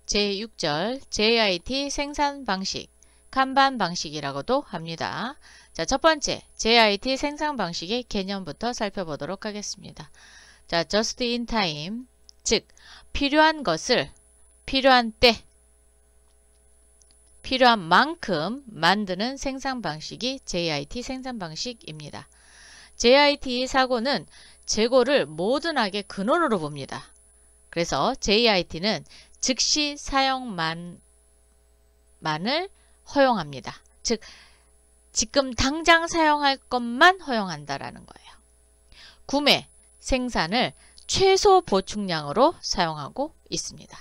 제6절 JIT 생산 방식, kanban 방식이라고도 합니다. 자, 첫 번째 JIT 생산 방식의 개념부터 살펴보도록 하겠습니다. 자, just in time, 즉 필요한 것을 필요한 때, 필요한 만큼 만드는 생산 방식이 JIT 생산 방식입니다. JIT 사고는 재고를 모든하게 근원으로 봅니다. 그래서 JIT는 즉시 사용만을 허용합니다. 즉 지금 당장 사용할 것만 허용한다라는 거예요. 구매, 생산을 최소 보충량으로 사용하고 있습니다.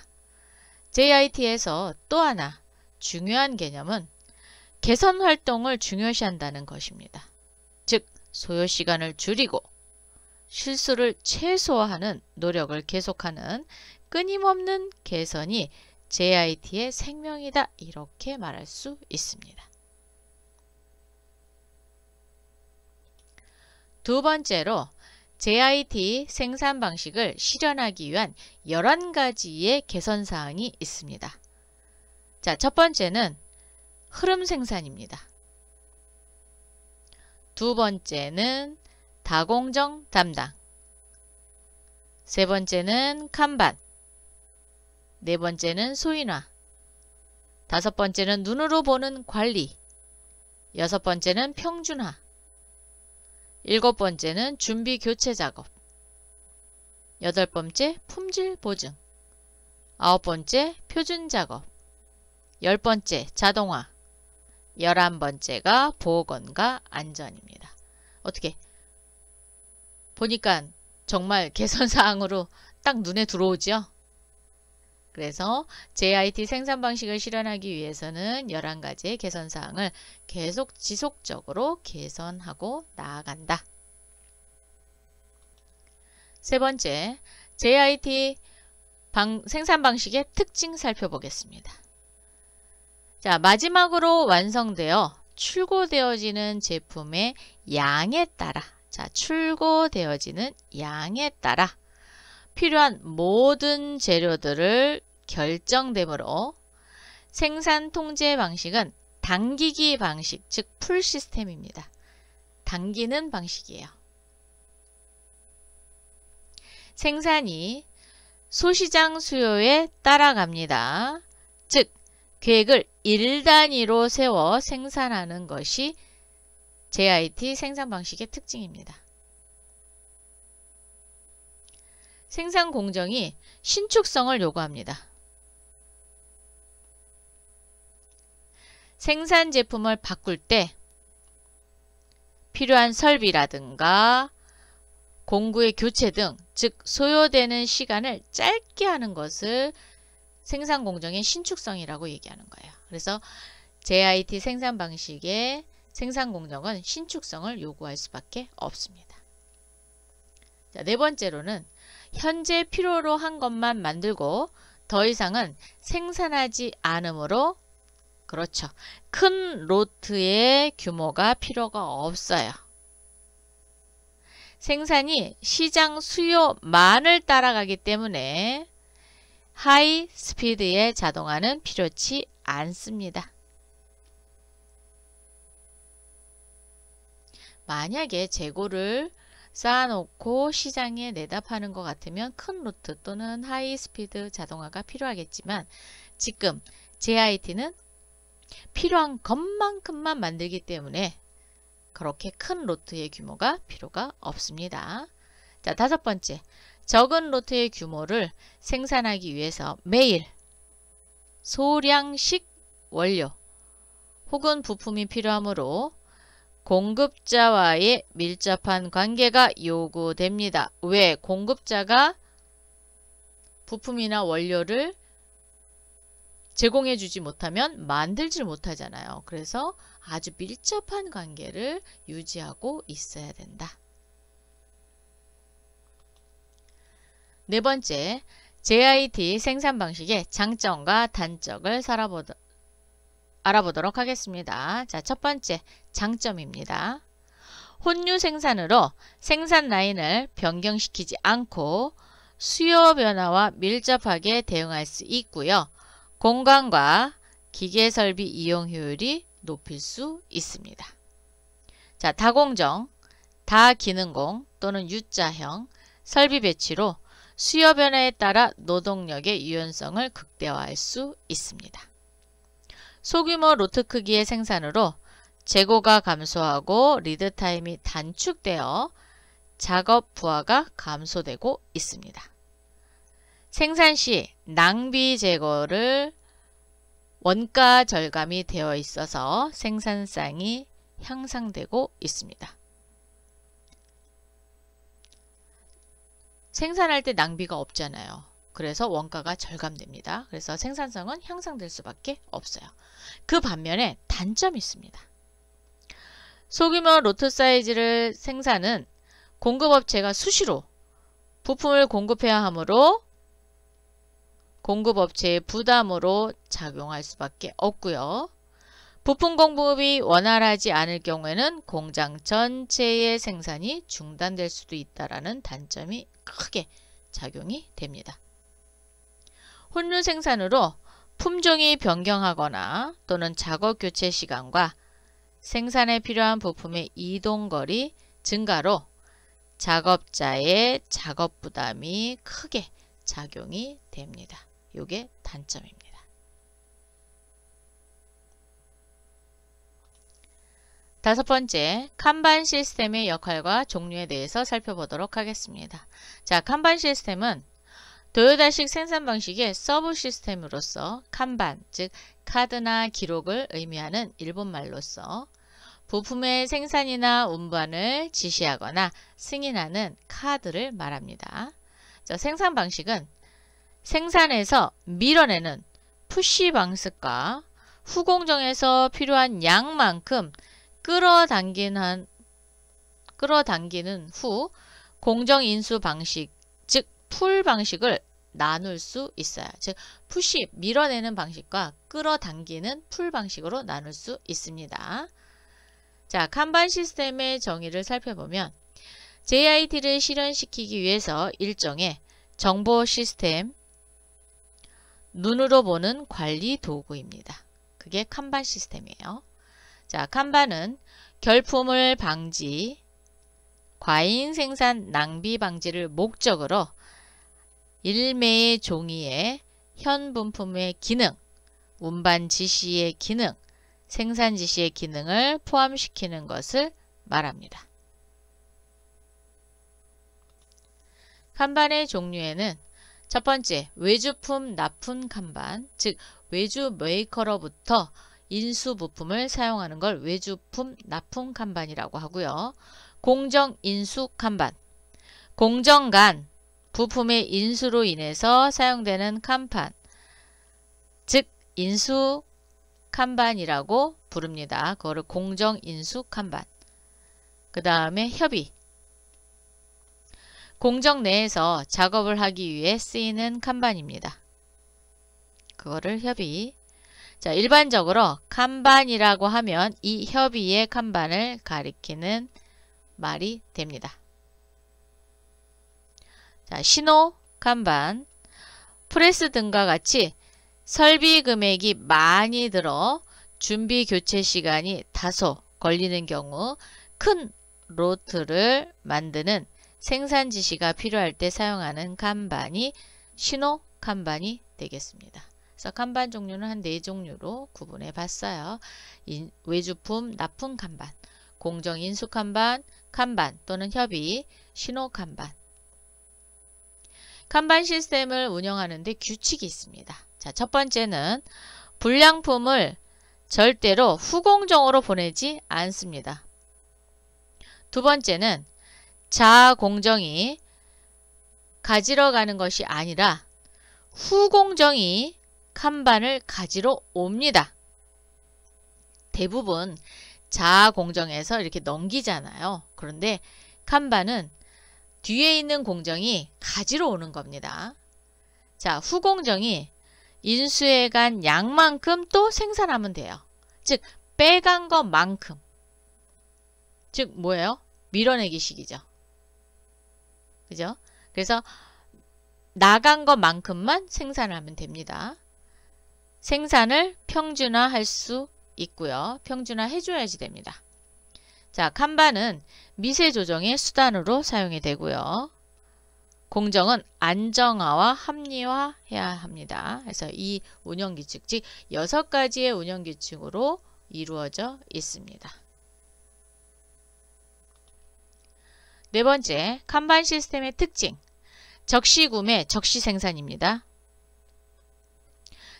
JIT에서 또 하나 중요한 개념은 개선 활동을 중요시한다는 것입니다. 즉 소요시간을 줄이고 실수를 최소화하는 노력을 계속하는 끊임없는 개선이 JIT의 생명이다, 이렇게 말할 수 있습니다. 두 번째로 JIT 생산 방식을 실현하기 위한 11가지의 개선사항이 있습니다. 자, 첫 번째는 흐름 생산입니다. 두 번째는 다공정 담당, 세 번째는 kanban, 네 번째는 소인화, 다섯 번째는 눈으로 보는 관리, 여섯 번째는 평준화, 일곱 번째는 준비 교체 작업, 여덟 번째 품질 보증, 아홉 번째 표준 작업, 열 번째 자동화, 11번째가 보건과 안전입니다. 어떻게 보니까 정말 개선사항으로 딱 눈에 들어오죠? 그래서 JIT 생산 방식을 실현하기 위해서는 11가지의 개선사항을 계속 지속적으로 개선하고 나아간다. 세 번째, JIT 생산 방식의 특징 살펴보겠습니다. 자, 마지막으로 완성되어 출고되어지는 제품의 양에 따라, 자, 출고되어지는 양에 따라 필요한 모든 재료들을 결정되므로 생산 통제 방식은 당기기 방식, 즉 풀 시스템입니다. 당기는 방식이에요. 생산이 소시장 수요에 따라갑니다. 즉 계획을 일 단위로 세워 생산하는 것이 JIT 생산 방식의 특징입니다. 생산 공정이 신축성을 요구합니다. 생산 제품을 바꿀 때 필요한 설비라든가 공구의 교체 등, 즉 소요되는 시간을 짧게 하는 것을 생산 공정의 신축성이라고 얘기하는 거예요. 그래서 JIT 생산 방식의 생산 공정은 신축성을 요구할 수밖에 없습니다. 자, 네 번째로는 현재 필요로 한 것만 만들고 더 이상은 생산하지 않으므로, 그렇죠, 큰 로트의 규모가 필요가 없어요. 생산이 시장 수요만을 따라가기 때문에 하이 스피드의 자동화는 필요치 않습니다. 만약에 재고를 쌓아놓고 시장에 내다 파는 것 같으면 큰 로트 또는 하이 스피드 자동화가 필요하겠지만 지금 JIT는 필요한 것만큼만 만들기 때문에 그렇게 큰 로트의 규모가 필요가 없습니다. 자, 다섯 번째, 적은 로트의 규모를 생산하기 위해서 매일 소량씩 원료 혹은 부품이 필요하므로 공급자와의 밀접한 관계가 요구됩니다. 왜? 공급자가 부품이나 원료를 제공해 주지 못하면 만들지 못하잖아요. 그래서 아주 밀접한 관계를 유지하고 있어야 된다. 네 번째, JIT 생산 방식의 장점과 단점을 알아보도록 하겠습니다. 자, 첫 번째 장점입니다. 혼유 생산으로 생산 라인을 변경시키지 않고 수요 변화와 밀접하게 대응할 수 있고요. 공간과 기계설비 이용 효율이 높일 수 있습니다. 자, 다공정, 다기능공 또는 U자형 설비 배치로 수요 변화에 따라 노동력의 유연성을 극대화할 수 있습니다. 소규모 로트 크기의 생산으로 재고가 감소하고 리드타임이 단축되어 작업 부하가 감소되고 있습니다. 생산 시 낭비 제거를 원가 절감이 되어 있어서 생산성이 향상되고 있습니다. 생산할 때 낭비가 없잖아요. 그래서 원가가 절감됩니다. 그래서 생산성은 향상될 수밖에 없어요. 그 반면에 단점이 있습니다. 소규모 로트 사이즈를 생산은 공급업체가 수시로 부품을 공급해야 하므로 공급업체의 부담으로 작용할 수밖에 없고요. 부품 공급이 원활하지 않을 경우에는 공장 전체의 생산이 중단될 수도 있다는 단점이 크게 작용이 됩니다. 혼류 생산으로 품종이 변경하거나 또는 작업 교체 시간과 생산에 필요한 부품의 이동거리 증가로 작업자의 작업 부담이 크게 작용이 됩니다. 이게 단점입니다. 다섯 번째, 칸반 시스템의 역할과 종류에 대해서 살펴보도록 하겠습니다. 자, 칸반 시스템은 도요다식 생산 방식의 서브 시스템으로서 칸반, 즉 카드나 기록을 의미하는 일본말로서 부품의 생산이나 운반을 지시하거나 승인하는 카드를 말합니다. 자, 생산 방식은 생산에서 밀어내는 푸시 방식과 후공정에서 필요한 양만큼 끌어당기는 후 공정 인수 방식, 즉 풀 방식을 나눌 수 있어요. 즉 푸시, 밀어내는 방식과 끌어당기는 풀 방식으로 나눌 수 있습니다. 자, 칸반 시스템의 정의를 살펴보면 JIT를 실현시키기 위해서 일종의 정보 시스템, 눈으로 보는 관리 도구입니다. 그게 칸반 시스템이에요. 자, 칸반은 결품을 방지, 과잉 생산 낭비 방지를 목적으로 일매의 종이에 현 분품의 기능, 운반 지시의 기능, 생산 지시의 기능을 포함시키는 것을 말합니다. 칸반의 종류에는 첫 번째, 외주품 납품 칸반, 즉 외주 메이커로부터 인수 부품을 사용하는 걸 외주품 납품 칸반이라고 하고요. 공정 인수 칸반, 공정 간 부품의 인수로 인해서 사용되는 칸반, 즉 인수 칸반이라고 부릅니다. 그거를 공정 인수 칸반. 그 다음에 협의, 공정 내에서 작업을 하기 위해 쓰이는 칸반입니다. 그거를 협의. 자, 일반적으로 칸반이라고 하면 이 협의의 칸반을 가리키는 말이 됩니다. 자, 신호 칸반, 프레스 등과 같이 설비 금액이 많이 들어 준비 교체 시간이 다소 걸리는 경우 큰 로트를 만드는 생산 지시가 필요할 때 사용하는 칸반이 신호 칸반이 되겠습니다. 그래서 칸반 종류는 한 4종류로 구분해 봤어요. 외주품 납품 칸반, 공정 인수 칸반, 칸반 또는 협의, 신호 칸반. 칸반 시스템을 운영하는 데 규칙이 있습니다. 자, 첫 번째는 불량품을 절대로 후공정으로 보내지 않습니다. 두 번째는 자공정이 가지러 가는 것이 아니라 후공정이 칸반을 가지러 옵니다. 대부분 자공정에서 이렇게 넘기잖아요. 그런데 칸반은 뒤에 있는 공정이 가지러 오는 겁니다. 자, 후공정이 인수해 간 양만큼 또 생산하면 돼요. 즉 빼간 것만큼. 즉 뭐예요? 밀어내기식이죠. 그죠? 그래서 나간 것만큼만 생산하면 됩니다. 생산을 평준화할 수 있고요. 평준화 해줘야지 됩니다. 자, kanban은 미세 조정의 수단으로 사용이 되고요. 공정은 안정화와 합리화해야 합니다. 그래서 이 운영규칙, 즉 6가지의 운영규칙으로 이루어져 있습니다. 네 번째, kanban 시스템의 특징, 적시구매, 적시생산입니다.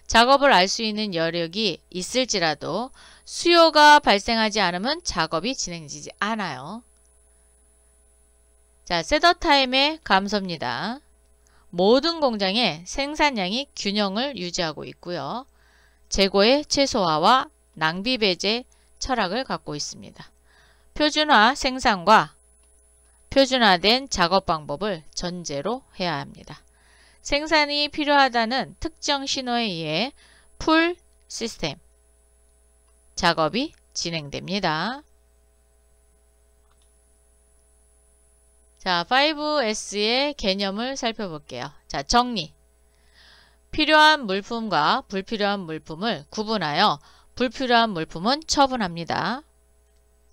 작업을 알 수 있는 여력이 있을지라도 수요가 발생하지 않으면 작업이 진행되지 않아요. 자, 셋업타임의 감소입니다. 모든 공장의 생산량이 균형을 유지하고 있고요. 재고의 최소화와 낭비 배제 철학을 갖고 있습니다. 표준화 생산과 표준화된 작업 방법을 전제로 해야 합니다. 생산이 필요하다는 특정 신호에 의해 풀 시스템 작업이 진행됩니다. 자, 5S의 개념을 살펴볼게요. 자, 정리. 필요한 물품과 불필요한 물품을 구분하여 불필요한 물품은 처분합니다.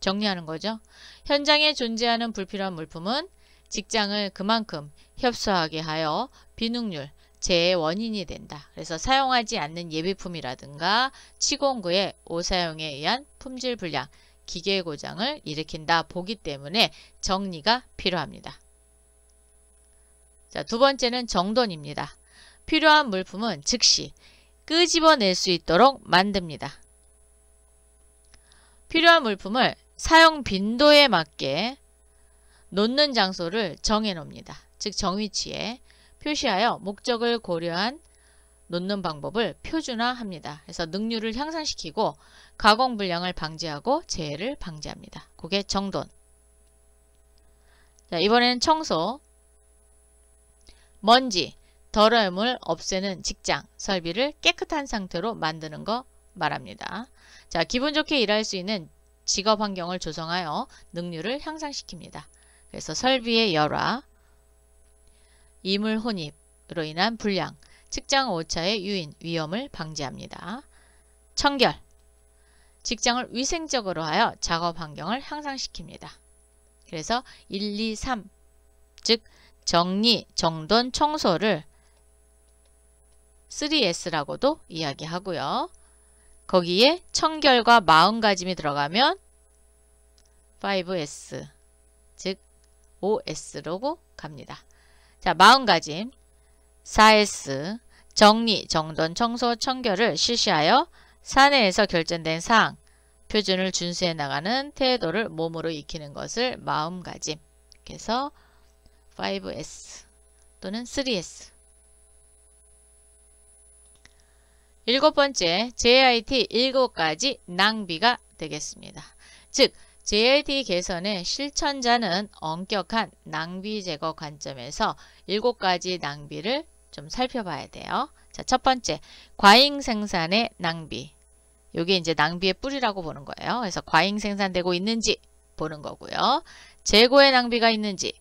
정리하는 거죠. 현장에 존재하는 불필요한 물품은 직장을 그만큼 협소하게 하여 비능률, 재해의 원인이 된다. 그래서 사용하지 않는 예비품이라든가 치공구의 오사용에 의한 품질 불량, 기계 고장을 일으킨다 보기 때문에 정리가 필요합니다. 자, 두 번째는 정돈입니다. 필요한 물품은 즉시 끄집어낼 수 있도록 만듭니다. 필요한 물품을 사용 빈도에 맞게 놓는 장소를 정해 놓습니다. 즉 정위치에 표시하여 목적을 고려한 놓는 방법을 표준화합니다. 그래서 능률을 향상시키고 가공 불량을 방지하고 재해를 방지합니다. 그게 정돈. 자, 이번에는 청소. 먼지, 더러움을 없애는 직장, 설비를 깨끗한 상태로 만드는 거 말합니다. 자, 기분 좋게 일할 수 있는 직업 환경을 조성하여 능률을 향상시킵니다. 그래서 설비의 열화, 이물 혼입으로 인한 불량, 직장 오차의 유인, 위험을 방지합니다. 청결, 직장을 위생적으로 하여 작업 환경을 향상시킵니다. 그래서 1, 2, 3, 즉 정리, 정돈, 청소를 3S라고도 이야기하고요. 거기에 청결과 마음가짐이 들어가면 5S, 즉 OS로 갑니다. 자, 마음가짐 4S, 정리, 정돈, 청소, 청결을 실시하여 사내에서 결정된 사항, 표준을 준수해 나가는 태도를 몸으로 익히는 것을 마음가짐. 그래서 5S 또는 3S. 일곱 번째, JIT 7가지 낭비가 되겠습니다. 즉, JIT 개선의 실천자는 엄격한 낭비 제거 관점에서 7가지 낭비를 좀 살펴봐야 돼요. 자, 첫 번째, 과잉 생산의 낭비. 이게 이제 낭비의 뿌리라고 보는 거예요. 그래서 과잉 생산되고 있는지 보는 거고요. 재고의 낭비가 있는지,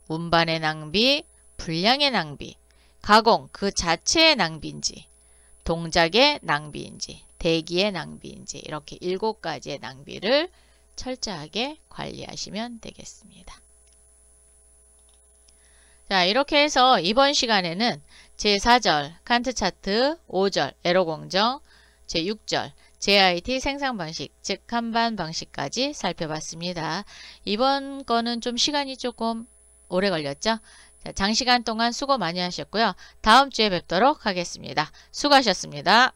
운반의 낭비, 불량의 낭비, 가공 그 자체의 낭비인지, 동작의 낭비인지, 대기의 낭비인지 이렇게 7가지의 낭비를 철저하게 관리하시면 되겠습니다. 자, 이렇게 해서 이번 시간에는 제4절 칸트 차트, 5절 에러 공정, 제6절 JIT 생산 방식, 즉 kanban 방식까지 살펴봤습니다. 이번 거는 좀 시간이 조금 오래 걸렸죠? 자, 장시간 동안 수고 많이 하셨고요. 다음 주에 뵙도록 하겠습니다. 수고하셨습니다.